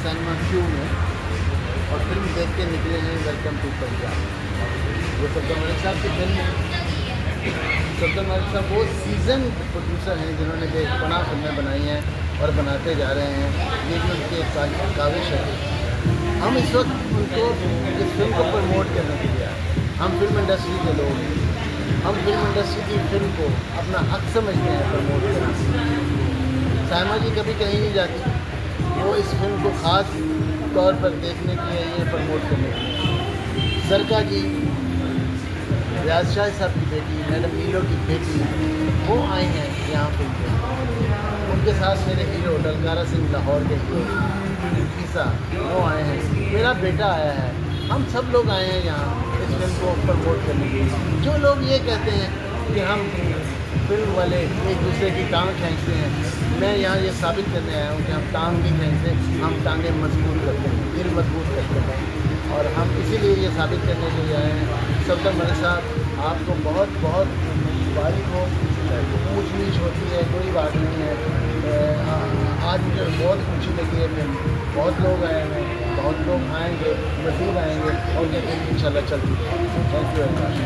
Cinema Q में और film देख के निकले हैं वेलकम टू पंजाब। ये सद्दाम मलिक साहब की फिल्म है। सद्दाम मलिक साहब वो सीजन प्रोड्यूसर हैं जिन्होंने बेपनाह फिल्में बनाई हैं और बनाते जा रहे हैं। ये भी उनकी एक काविश है। हम इस वक्त उनको इस फिल्म को प्रमोट करने के लिए आए। हम फिल्म इंडस्ट्री के लोग हैं। हम फिल्म इंडस्ट्री की फिल्म को अपना हक समझते हैं प्रमोट करना। सायमा जी कभी कहीं नहीं जाती, वो इस फिल्म को ख़ास तौर पर देखने के लिए ये प्रमोट करने के लिए। सरका जी, रियाज शाह साहब की बेटी, मैडम नीलो की बेटी, वो आई हैं यहाँ फिल्म पे। उनके साथ मेरे हीरो डलकारा सिंह लाहौर के हीरो ईसा वो आए हैं, मेरा बेटा आया है। हम सब लोग आए हैं यहाँ इस फिल्म को प्रमोट करने के लिए। जो लोग ये कहते हैं कि हम फिल्म वाले एक दूसरे की टांग खींचते हैं, मैं यहाँ ये साबित करने आया हूँ कि हम टांग नहीं खींचते, हम टांगें मजबूत करते हैं, दिल मजबूत करते हैं। और हम इसीलिए ये साबित करने के लिए आए हैं। सद्दाम मलिक साहब, आपको बहुत बहुत मुबारक हो। ऊँच नीच होती है, कोई बात नहीं है। आज मुझे बहुत खुशी लगी है। फिल्म बहुत लोग आए हैं, बहुत लोग आएंगे, मज़ीद आएंगे और ये फिल्म इंशाल्लाह चलती है। Thank you very much.